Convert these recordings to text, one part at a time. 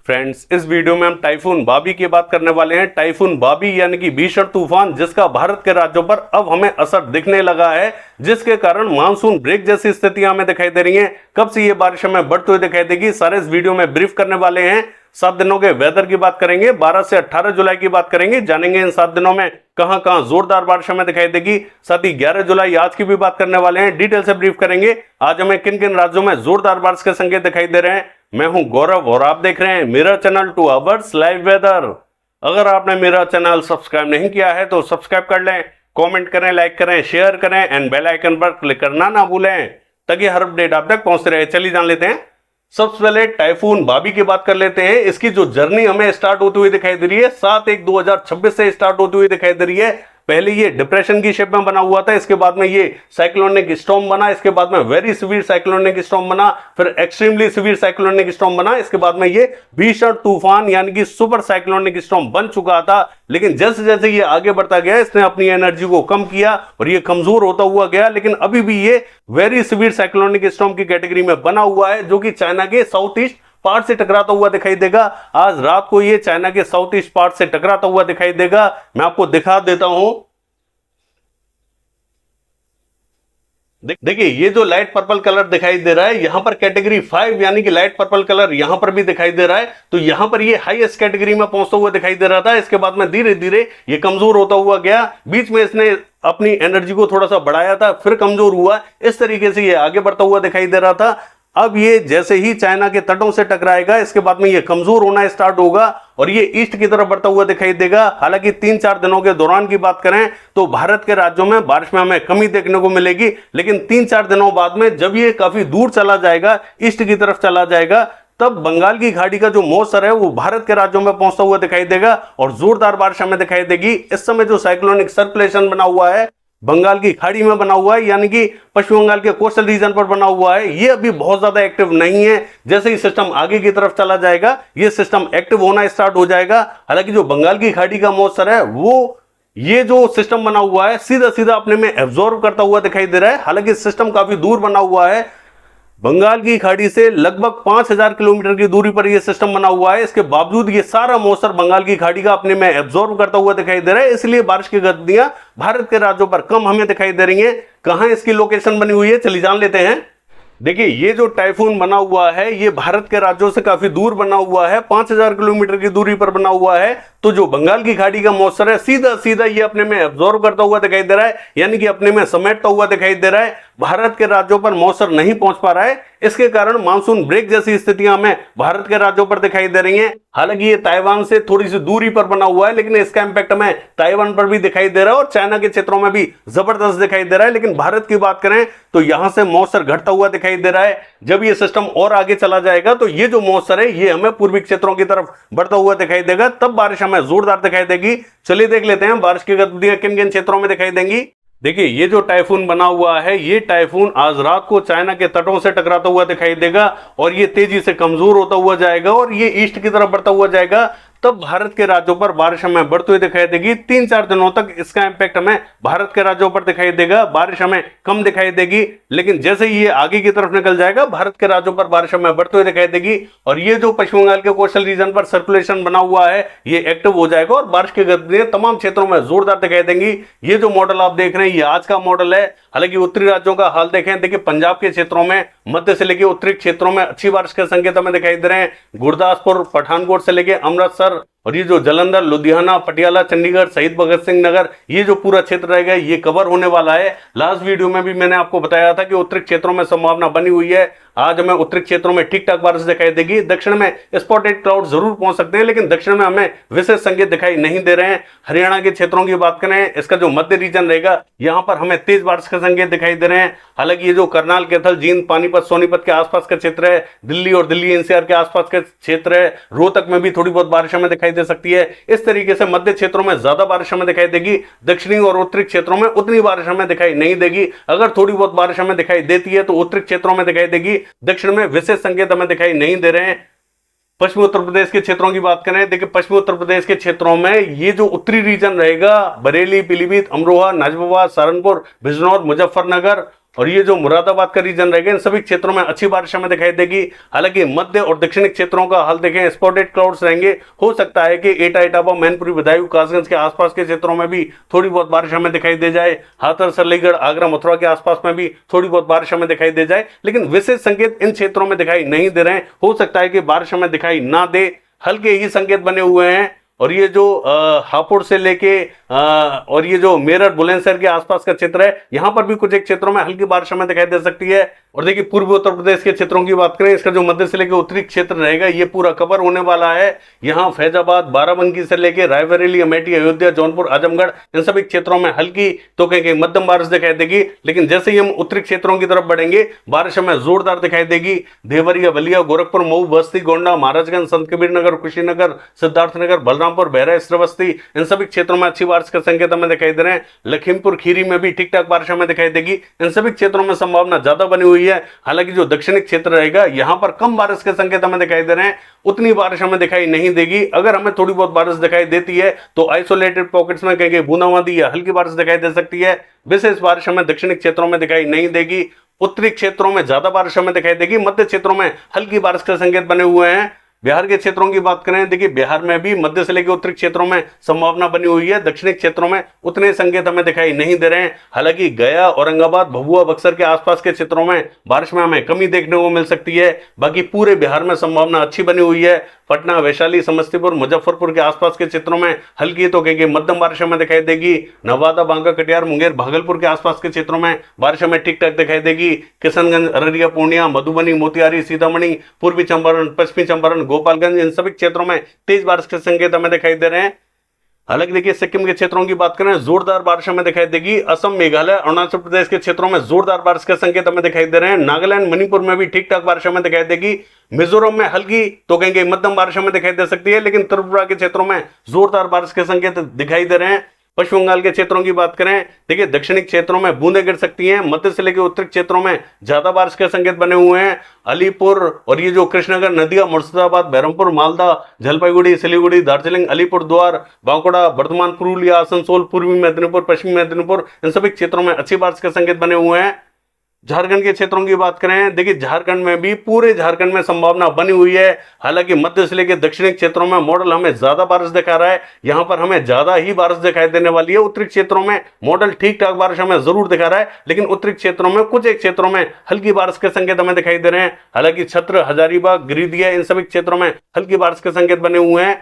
Friends, इस video में हम टाइफून बाबी की बात करने वाले हैं। टाइफून बाबी यानी कि भीषण तूफान जिसका भारत के राज्यों पर अब हमें असर दिखने लगा है, जिसके कारण मानसून ब्रेक जैसी स्थितियां हमें दिखाई दे रही हैं। कब से ये बारिश हमें बढ़ती हुई दिखाई देगी, सारे इस वीडियो में ब्रीफ करने वाले हैं। 7 दिनों के वेदर की बात करेंगे, 12 से 18 जुलाई की बात करेंगे, जानेंगे इन 7 दिनों में कहां कहां जोरदार बारिश हमें दिखाई देगी। साथ ही 11 जुलाई आज की भी बात करने वाले हैं, डिटेल से ब्रीफ करेंगे आज हमें किन किन राज्यों में जोरदार बारिश के संकेत दिखाई दे रहे हैं। मैं हूं गौरव और आप देख रहे हैं मेरा चैनल 2 आवर्स लाइव वेदर। अगर आपने मेरा चैनल सब्सक्राइब नहीं किया है तो सब्सक्राइब कर लें, कमेंट करें, लाइक करें, शेयर करें एंड बेल आइकन पर क्लिक करना ना भूलें ताकि हर अपडेट आप तक पहुंचते रहे। चलिए जान लेते हैं। सबसे पहले टाइफून बाबी की बात कर लेते हैं। इसकी जो जर्नी हमें स्टार्ट होती हुई दिखाई दे रही है 7/1/2026 से स्टार्ट होती हुई दिखाई दे रही है। पहले ये डिप्रेशन की शेप में बना हुआ था, इसके बाद में ये साइक्लोनिक स्टॉर्म बना, इसके बाद में वेरी सिवियर साइक्लोनिक स्टॉर्म बना, फिर एक्सट्रीमली सिवियर साइक्लोनिक स्टॉर्म बना, इसके बाद में ये भीषण तूफान यानी कि सुपर साइक्लोनिक स्टॉर्म बन चुका था। लेकिन जैसे जैसे ये आगे बढ़ता गया इसने अपनी एनर्जी को कम किया और ये कमजोर होता हुआ गया, लेकिन अभी भी ये वेरी सिवियर साइक्लोनिक स्टॉर्म की कैटेगरी में बना हुआ है, जो कि चाइना के साउथ ईस्ट पार्ट से टकराता हुआ दिखाई देगा। आज रात को ये चाइना के साउथ ईस्ट पार्ट से टकराता हुआ दिखाई देगा। मैं आपको दिखा देता हूं। देखिए ये जो लाइट पर्पल कलर दिखाई दे रहा है, यहां पर कैटेगरी 5 यानी कि लाइट पर्पल कलर यहां पर भी दिखाई दे रहा है। तो यहां पर ये हाईएस्ट कैटेगरी में पहुंचता हुआ दिखाई दे रहा था। इसके बाद में धीरे धीरे ये कमजोर होता हुआ गया। बीच में इसने अपनी एनर्जी को थोड़ा सा बढ़ाया था, फिर कमजोर हुआ। इस तरीके से ये आगे बढ़ता हुआ दिखाई दे रहा था। अब ये जैसे ही चाइना के तटों से टकराएगा, इसके बाद में ये कमजोर होना स्टार्ट होगा और ये ईस्ट की तरफ बढ़ता हुआ दिखाई देगा। हालांकि 3-4 दिनों के दौरान की बात करें तो भारत के राज्यों में बारिश में हमें कमी देखने को मिलेगी, लेकिन 3-4 दिनों बाद में जब ये काफी दूर चला जाएगा, ईस्ट की तरफ चला जाएगा, तब बंगाल की खाड़ी का जो मौसर है वो भारत के राज्यों में पहुंचता हुआ दिखाई देगा और जोरदार बारिश हमें दिखाई देगी। इस समय जो साइक्लोनिक सर्कुलेशन बना हुआ है बंगाल की खाड़ी में बना हुआ है, यानी कि पश्चिम बंगाल के कोस्टल रीजन पर बना हुआ है, ये अभी बहुत ज्यादा एक्टिव नहीं है। जैसे ही सिस्टम आगे की तरफ चला जाएगा ये सिस्टम एक्टिव होना स्टार्ट हो जाएगा। हालांकि जो बंगाल की खाड़ी का मौसर है वो ये जो सिस्टम बना हुआ है सीधा सीधा अपने में एब्जॉर्ब करता हुआ दिखाई दे रहा है। हालांकि सिस्टम काफी दूर बना हुआ है, बंगाल की खाड़ी से लगभग 5000 किलोमीटर की दूरी पर यह सिस्टम बना हुआ है। इसके बावजूद ये सारा मौसर बंगाल की खाड़ी का अपने में एब्जॉर्ब करता हुआ दिखाई दे रहा है, इसलिए बारिश की गतियां भारत के राज्यों पर कम हमें दिखाई दे रही हैं। कहां इसकी लोकेशन बनी हुई है चलिए जान लेते हैं। देखिए ये जो टाइफून बना हुआ है ये भारत के राज्यों से काफी दूर बना हुआ है, 5000 किलोमीटर की दूरी पर बना हुआ है। तो जो बंगाल की खाड़ी का मौसर है सीधा सीधा ये अपने में एब्जॉर्ब करता हुआ दिखाई दे रहा है, यानी कि अपने में समेटता हुआ दिखाई दे रहा है। भारत के राज्यों पर मौसर नहीं पहुंच पा रहा है, इसके कारण मानसून ब्रेक जैसी स्थितियां हमें भारत के राज्यों पर दिखाई दे रही हैं। हालांकि ये ताइवान से थोड़ी सी दूरी पर बना हुआ है, लेकिन इसका इंपैक्ट हमें ताइवान पर भी दिखाई दे रहा है और चाइना के क्षेत्रों में भी जबरदस्त दिखाई दे रहा है। लेकिन भारत की बात करें तो यहां से मौसर घटता हुआ दिखाई दे रहा है। जब ये सिस्टम और आगे चला जाएगा तो ये जो मौसर है ये हमें पूर्वी क्षेत्रों की तरफ बढ़ता हुआ दिखाई देगा, तब बारिश हमें जोरदार दिखाई देगी। चलिए देख लेते हैं बारिश की गतिविधियां किन किन क्षेत्रों में दिखाई देंगी। देखिए ये जो टाइफून बना हुआ है ये टाइफून आज रात को चाइना के तटों से टकराता हुआ दिखाई देगा और ये तेजी से कमजोर होता हुआ जाएगा और ये ईस्ट की तरफ बढ़ता हुआ जाएगा। तब भारत के राज्यों पर बारिश हमें बढ़ती हुई दिखाई देगी। 3-4 दिनों तक इसका इंपैक्ट हमें भारत के राज्यों पर दिखाई देगा, बारिश हमें कम दिखाई देगी। लेकिन जैसे ही ये आगे की तरफ निकल जाएगा भारत के राज्यों पर बारिश हमें बढ़ती हुई दिखाई देगी और ये जो पश्चिम बंगाल के कोस्टल रीजन पर सर्कुलेशन बना हुआ है ये एक्टिव हो जाएगा और बारिश की गतिविधियां तमाम क्षेत्रों में जोरदार दिखाई देंगी। ये जो मॉडल आप देख रहे हैं ये आज का मॉडल है। हालांकि उत्तरी राज्यों का हाल देखें, देखिए पंजाब के क्षेत्रों में, मध्य से लेकर उत्तरी क्षेत्रों में अच्छी बारिश के संकेत हमें दिखाई दे रहे हैं। गुरदासपुर, पठानकोट से लेकर अमृतसर और ये जो जलंधर, लुधियाना, पटियाला, चंडीगढ़, शहीद भगत सिंह नगर, ये जो पूरा क्षेत्र रहेगा ये कवर होने वाला है। लास्ट वीडियो में भी मैंने आपको बताया था कि उत्तरी क्षेत्रों में संभावना बनी हुई है। आज हमें उत्तरी क्षेत्रों में ठीक ठाक बारिश दिखाई देगी। दक्षिण में स्पॉटेड क्लाउड जरूर पहुंच सकते हैं, लेकिन दक्षिण में हमें विशेष संकेत दिखाई नहीं दे रहे हैं। हरियाणा के क्षेत्रों की बात करें, इसका जो मध्य रीजन रहेगा यहां पर हमें तेज बारिश के संकेत दिखाई दे रहे हैं। हालांकि ये जो करनाल, कैथल, जींद, पानीपत, सोनीपत के आसपास का क्षेत्र है, दिल्ली और दिल्ली एनसीआर के आसपास का क्षेत्र है, रोहतक में भी थोड़ी बहुत बारिश हमें दिखाई दे सकती है। इस तरीके से मध्य क्षेत्रों में ज्यादा बारिश हमें दिखाई देगी, दक्षिणी और उत्तरी क्षेत्रों में उतनी बारिश हमें दिखाई नहीं देगी। अगर थोड़ी बहुत बारिश हमें दिखाई देती है तो उत्तरी क्षेत्रों में दिखाई देगी, दक्षिण में विशेष संकेत हमें दिखाई नहीं दे रहे हैं। पश्चिमी उत्तर प्रदेश के क्षेत्रों की बात करें, देखिए पश्चिमी उत्तर प्रदेश के क्षेत्रों में ये जो उत्तरी रीजन रहेगा, बरेली, पीलीभीत, अमरोहा, नाजिबाबाद, सहारनपुर, बिजनौर, मुजफ्फरनगर और ये जो मुरादाबाद का रीजन रहेगा, इन सभी क्षेत्रों में अच्छी बारिश हमें दिखाई देगी। हालांकि मध्य और दक्षिणी क्षेत्रों का हाल देखें, स्पॉटेड क्लाउड्स रहेंगे। हो सकता है कि एटा, इटावा, मैनपुरी, बदायूं, कासगंज के आसपास के क्षेत्रों में भी थोड़ी बहुत बारिश हमें दिखाई दे जाए। हाथरस, अलीगढ़, आगरा, मथुरा के आसपास में भी थोड़ी बहुत बारिश हमें दिखाई दे जाए, लेकिन विशेष संकेत इन क्षेत्रों में दिखाई नहीं दे रहे हैं। हो सकता है कि बारिश हमें दिखाई ना दे, हल्के ही संकेत बने हुए हैं। और ये जो हापुड़ से लेके और ये जो मेरठ, बुलंदशहर के आसपास का क्षेत्र है, यहां पर भी कुछ एक क्षेत्रों में हल्की बारिश हमें दिखाई दे सकती है। और देखिए पूर्वी उत्तर प्रदेश के क्षेत्रों की बात करें, इसका जो मध्य से लेकर उत्तरी क्षेत्र रहेगा ये पूरा कवर होने वाला है। यहाँ फैजाबाद, बाराबंकी से लेकर रायबरेली, अमेठी, अयोध्या, जौनपुर, आजमगढ़, इन सभी क्षेत्रों में हल्की तो कहीं मध्यम बारिश दिखाई देगी। लेकिन जैसे ही हम उत्तरी क्षेत्रों की तरफ बढ़ेंगे, बारिश हमें जोरदार दिखाई देगी। देवरिया, बलिया, गोरखपुर, मऊ, बस्ती, गोंडा, महाराजगंज, संत कबीर नगर, कुशीनगर, सिद्धार्थनगर, बलरामपुर, बहराइच, श्रावस्ती, इन सभी क्षेत्रों में अच्छी बारिश का संकेत हमें दिखाई दे रहे हैं। लखीमपुर खीरी में भी ठीक ठाक बारिश हमें दिखाई देगी। इन सभी क्षेत्रों में संभावना ज्यादा बनी हुई है। हालांकि जो दक्षिणी क्षेत्र रहेगा, यहां पर कम बारिश के संकेत हमें दिखाई दे रहे हैं, उतनी बारिश हमें दिखाई नहीं देगी। अगर हमें थोड़ी बहुत बारिश दिखाई देती है तो आइसोलेटेड पॉकेट्स में कहीं बूंदाबांदी या हल्की बारिश दिखाई दे सकती है। विशेष बारिश हमें दक्षिणी क्षेत्रों में दिखाई नहीं देगी। उत्तरी क्षेत्रों में ज्यादा बारिश हमें दिखाई देगी। मध्य क्षेत्रों में हल्की बारिश के संकेत बने हुए हैं। बिहार के क्षेत्रों की बात करें, देखिए बिहार में भी मध्य से लेकर उत्तरी क्षेत्रों में संभावना बनी हुई है। दक्षिणी क्षेत्रों में उतने संकेत हमें दिखाई नहीं दे रहे हैं। हालांकि गया, औरंगाबाद, भभुआ, बक्सर के आसपास के क्षेत्रों में बारिश में हमें कमी देखने को मिल सकती है। बाकी पूरे बिहार में संभावना अच्छी बनी हुई है। पटना, वैशाली, समस्तीपुर, मुजफ्फरपुर के आसपास के क्षेत्रों में हल्की तो कहीं मध्यम बारिश हमें दिखाई देगी। नवादा, बांका, कटिहार, मुंगेर, भागलपुर के आसपास के क्षेत्रों में बारिश हमें ठीक ठाक दिखाई देगी। किशनगंज, अररिया, पूर्णिया, मधुबनी, मोतिहारी, सीतामढ़ी, पूर्वी चंपारण, पश्चिमी चंपारण, गोपालगंज, इन सभी क्षेत्रों में तेज बारिश के संकेत हमें दिखाई दे रहे हैं। हालांकि देखिए सिक्किम के क्षेत्रों की बात करें, जोरदार बारिश हमें दिखाई देगी। असम, मेघालय, अरुणाचल प्रदेश के क्षेत्रों में जोरदार बारिश के संकेत हमें दिखाई दे रहे हैं। नागालैंड, मणिपुर में भी ठीक ठाक बारिश हमें दिखाई देगी। मिजोरम में हल्की तो कहीं मध्यम बारिश हमें दिखाई दे सकती है, लेकिन त्रिपुरा के क्षेत्रों में जोरदार बारिश के संकेत दिखाई दे रहे हैं। पश्चिम बंगाल के क्षेत्रों की बात करें, देखिए दक्षिणी क्षेत्रों में बूंदें गिर सकती हैं। मध्य से लेकर उत्तरी क्षेत्रों में ज्यादा बारिश के संकेत बने हुए हैं। अलीपुर और ये जो कृष्णनगर, नदिया, मुर्शिदाबाद, बहरमपुर, मालदा, जलपाईगुड़ी, सिलीगुड़ी, दार्जिलिंग, अलीपुर द्वार, बांकुड़ा, बर्धमान, पुरुलिया, आसनसोल, पूर्वी मेदिनीपुर, पश्चिमी मेदिनीपुर, इन सभी क्षेत्रों में अच्छी बारिश के संकेत बने हुए हैं। झारखंड के क्षेत्रों की बात करें, देखिए झारखंड में भी पूरे झारखंड में संभावना बनी हुई है। हालांकि मध्य से लेकर दक्षिणी क्षेत्रों में मॉडल हमें ज्यादा बारिश दिखा रहा है। यहां पर हमें ज्यादा ही बारिश दिखाई देने वाली है। उत्तरी क्षेत्रों में मॉडल ठीक ठाक बारिश हमें जरूर दिखा रहा है, लेकिन उत्तरी क्षेत्रों में कुछ एक क्षेत्रों में हल्की बारिश के संकेत हमें दिखाई दे रहे हैं। हालांकि छत्र, हजारीबाग, गिरिडीह, इन सभी क्षेत्रों में हल्की बारिश के संकेत बने हुए हैं।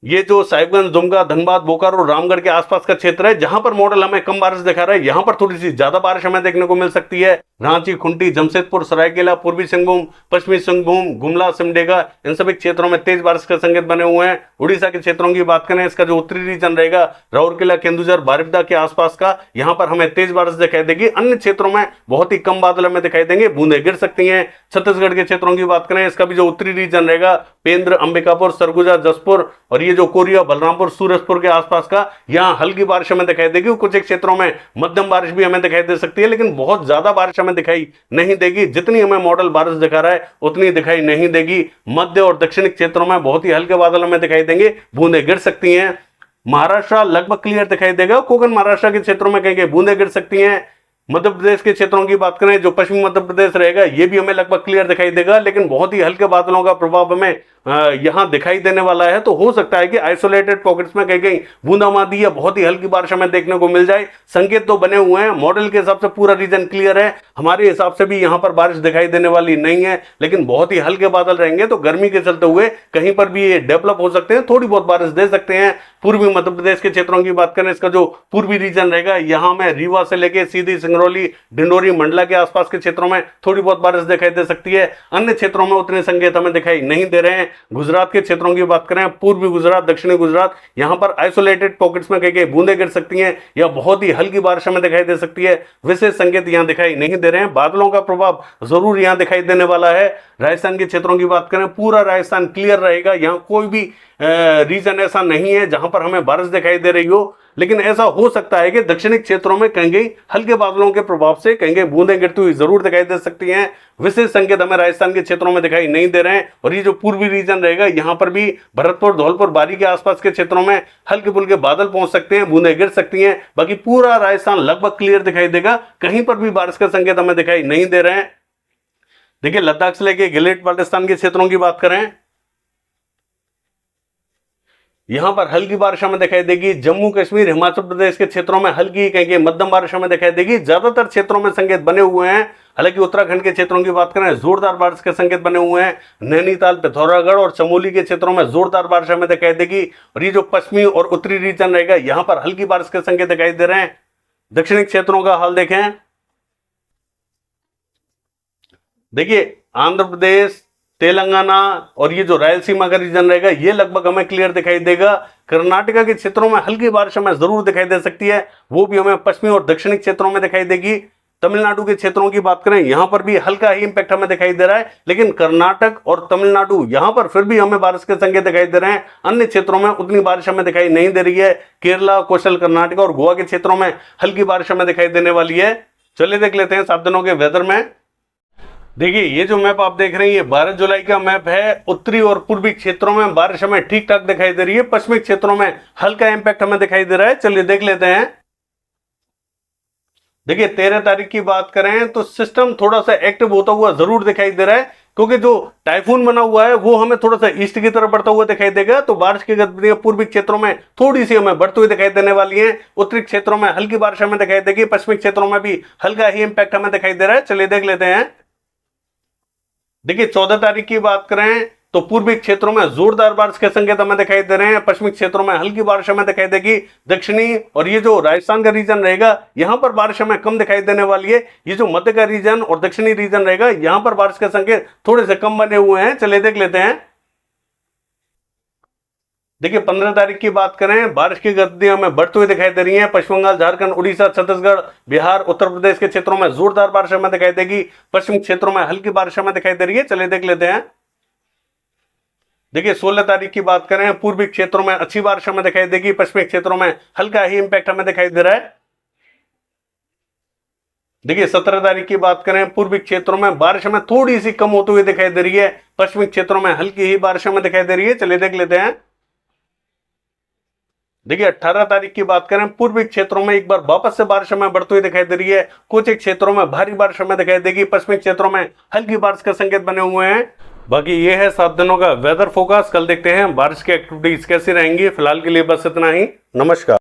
ये जो साहिबगंज, दुमका, धनबाद, बोकारो, रामगढ़ के आसपास का क्षेत्र है, जहां पर मॉडल हमें कम बारिश दिखा रहा है, यहां पर थोड़ी सी ज्यादा बारिश हमें देखने को मिल सकती है। रांची, खूंटी, जमशेदपुर, सरायकेला, पूर्वी सिंहभूम, पश्चिमी सिंहभूम, गुमला, सिमडेगा, इन सभी क्षेत्रों में तेज बारिश के संकेत बने हुए हैं। उड़ीसा के क्षेत्रों की बात करें, इसका जो उत्तरी रीजन रहेगा, राउरकेला, केंदुझर, बारिपदा के आसपास का, यहां पर हमें तेज बारिश दिखाई देगी। अन्य क्षेत्रों में बहुत ही कम बादल हमें दिखाई देंगे, बूंदें गिर सकती हैं। छत्तीसगढ़ के क्षेत्रों की बात करें, इसका भी जो उत्तरी रीजन रहेगा, पेंद्र, अंबिकापुर, सरगुजा, जसपुर और ये जो कोरिया, बलरामपुर, सूरजपुर के आसपास का, यहाँ हल्की बारिश हमें दिखाई देगी। कुछ एक क्षेत्रों में मध्यम बारिश भी हमें दिखाई दे सकती है, लेकिन बहुत ज्यादा बारिश हमें दिखाई नहीं देगी। जितनी हमें मॉडल बारिश दिखा रहा है उतनी दिखाई नहीं देगी। मध्य और दक्षिणी क्षेत्रों में बहुत ही हल्के बादल हमें दिखाई देंगे, बूंदें गिर सकती हैं। महाराष्ट्र लगभग क्लियर दिखाई देगा। कोकण महाराष्ट्र के क्षेत्रों में कहीं बूंदें गिर सकती हैं। मध्य प्रदेश के क्षेत्रों की बात करें, जो पश्चिमी मध्य प्रदेश रहेगा, ये भी हमें लगभग क्लियर दिखाई देगा, लेकिन बहुत ही हल्के बादलों का प्रभाव हमें यहां दिखाई देने वाला है। तो हो सकता है कि आइसोलेटेड पॉकेट्स में कहीं कहीं बूंदाबांदी या बहुत ही हल्की बारिश हमें देखने को मिल जाए। संकेत तो बने हुए हैं, मॉडल के हिसाब से पूरा रीजन क्लियर है। हमारे हिसाब से भी यहां पर बारिश दिखाई देने वाली नहीं है, लेकिन बहुत ही हल्के बादल रहेंगे, तो गर्मी के चलते हुए कहीं पर भी ये डेवलप हो सकते हैं, थोड़ी बहुत बारिश दे सकते हैं। पूर्वी मध्य प्रदेश के क्षेत्रों की बात करें, इसका जो पूर्वी रीजन रहेगा, यहां में रीवा से लेकर सीधी सिंगरौली, डिंडोरी, मंडला के आसपास के क्षेत्रों में थोड़ी बहुत बारिश दिखाई दे सकती है। अन्य क्षेत्रों में उतने संकेत हमें दिखाई नहीं दे रहे हैं। गुजरात के क्षेत्रों की बात करें, पूर्वी गुजरात, दक्षिणी गुजरात, यहां पर आइसोलेटेड पॉकेट्स में कहीं बूंदें गिर सकती हैं या बहुत ही हल्की बारिश हमें दिखाई दे सकती है। विशेष संकेत यहां दिखाई नहीं दे रहे हैं। बादलों का प्रभाव जरूर यहां दिखाई देने वाला है। राजस्थान के क्षेत्रों की बात करें, पूरा राजस्थान क्लियर रहेगा। यहां कोई भी रीजन ऐसा नहीं है जहां पर हमें बारिश दिखाई दे रही हो, लेकिन ऐसा हो सकता है कि दक्षिणी क्षेत्रों में कहीं हल्के बादलों के प्रभाव से कहीं बूंदें गिरती हुई जरूर दिखाई दे सकती हैं। विशेष संकेत हमें राजस्थान के क्षेत्रों में दिखाई नहीं दे रहे हैं। और ये जो पूर्वी रीजन रहेगा, यहां पर भी भरतपुर, धौलपुर, बारी के आसपास के क्षेत्रों में हल्के फुल्के बादल पहुंच सकते हैं, बूंदें गिर सकती हैं। बाकी पूरा राजस्थान लगभग क्लियर दिखाई देगा, कहीं पर भी बारिश के संकेत हमें दिखाई नहीं दे रहे हैं। देखिए, लद्दाख से लेके गिलगित बाल्टिस्तान के क्षेत्रों की बात करें, यहां पर हल्की बारिश हमें दिखाई देगी। जम्मू कश्मीर, हिमाचल प्रदेश के क्षेत्रों में हल्की कहीं मध्यम बारिश हमें दिखाई देगी। ज्यादातर क्षेत्रों में संकेत बने हुए हैं। हालांकि उत्तराखंड के क्षेत्रों की बात करें, जोरदार बारिश के संकेत बने हुए हैं। नैनीताल, पिथौरागढ़ और चमोली के क्षेत्रों में जोरदार बारिश हमें दिखाई देगी। और ये जो पश्चिमी और उत्तरी रीजन रहेगा, यहां पर हल्की बारिश के संकेत दिखाई दे रहे हैं। दक्षिणी क्षेत्रों का हाल देखें, देखिए आंध्र प्रदेश, तेलंगाना और ये जो रायलसीमा का रीजन रहेगा, ये लगभग हमें क्लियर दिखाई देगा। कर्नाटका के क्षेत्रों में हल्की बारिश हमें जरूर दिखाई दे सकती है, वो भी हमें पश्चिमी और दक्षिणी क्षेत्रों में दिखाई देगी। तमिलनाडु के क्षेत्रों की बात करें, यहां पर भी हल्का ही इंपैक्ट हमें दिखाई दे रहा है, लेकिन कर्नाटक और तमिलनाडु यहां पर फिर भी हमें बारिश के संकेत दिखाई दे रहे हैं। अन्य क्षेत्रों में उतनी बारिश हमें दिखाई नहीं दे रही है। केरला, कोस्टल कर्नाटक और गोवा के क्षेत्रों में हल्की बारिश हमें दिखाई देने वाली है। चलिए देख लेते हैं 7 दिनों के वेदर में। देखिए, ये जो मैप आप देख रहे हैं, ये 12 जुलाई का मैप है। उत्तरी और पूर्वी क्षेत्रों में बारिश हमें ठीक ठाक दिखाई दे रही है, पश्चिमी क्षेत्रों में हल्का इंपैक्ट हमें दिखाई दे रहा है। चलिए देख लेते हैं। देखिए, 13 तारीख की बात करें तो सिस्टम थोड़ा सा एक्टिव होता हुआ जरूर दिखाई दे रहा है, क्योंकि जो टाइफून बना हुआ है वो हमें थोड़ा सा ईस्ट की तरफ बढ़ता हुआ दिखाई देगा। तो बारिश की गतिविधियां पूर्वी क्षेत्रों में थोड़ी सी हमें बढ़ती हुई दिखाई देने वाली है। उत्तरी क्षेत्रों में हल्की बारिश हमें दिखाई देगी, पश्चिमी क्षेत्रों में भी हल्का ही इंपैक्ट हमें दिखाई दे रहा है। चलिए देख लेते हैं। देखिए, 14 तारीख की बात करें तो पूर्वी क्षेत्रों में जोरदार बारिश के संकेत हमें दिखाई दे रहे हैं। पश्चिमी क्षेत्रों में हल्की बारिश हमें दिखाई देगी। दक्षिणी और ये जो राजस्थान का रीजन रहेगा, यहां पर बारिश हमें कम दिखाई देने वाली है। ये जो मध्य का रीजन और दक्षिणी रीजन रहेगा, यहां पर बारिश के संकेत थोड़े से कम बने हुए हैं। चलिए देख लेते हैं। देखिए, 15 तारीख की बात करें, बारिश की गतिविधियां हमें बढ़ती हुई दिखाई दे रही हैं। पश्चिम बंगाल, झारखंड, उड़ीसा, छत्तीसगढ़, बिहार, उत्तर प्रदेश के क्षेत्रों में जोरदार बारिश हमें दिखाई देगी। पश्चिमी क्षेत्रों में हल्की बारिश हमें दिखाई दे रही है। चलिए देख लेते हैं। देखिए, 16 तारीख की बात करें, पूर्वी क्षेत्रों में अच्छी बारिश हमें दिखाई देगी। पश्चिमी क्षेत्रों में हल्का ही इंपैक्ट हमें दिखाई दे रहा है। देखिए, 17 तारीख की बात करें, पूर्वी क्षेत्रों में बारिश हमें थोड़ी सी कम होती हुई दिखाई दे रही है। पश्चिमी क्षेत्रों में हल्की ही बारिश हमें दिखाई दे रही है। चलिए देख लेते हैं। देखिए, 18 तारीख की बात करें, पूर्वी क्षेत्रों में एक बार वापस से बारिश हमें बढ़ती हुई दिखाई दे रही है। कुछ क्षेत्रों में भारी बारिश हमें दिखाई देगी। पश्चिमी क्षेत्रों में हल्की बारिश के संकेत बने हुए हैं। बाकी ये है 7 दिनों का वेदर फोrecast। कल देखते हैं बारिश की एक्टिविटीज कैसी रहेंगी। फिलहाल के लिए बस इतना ही। नमस्कार।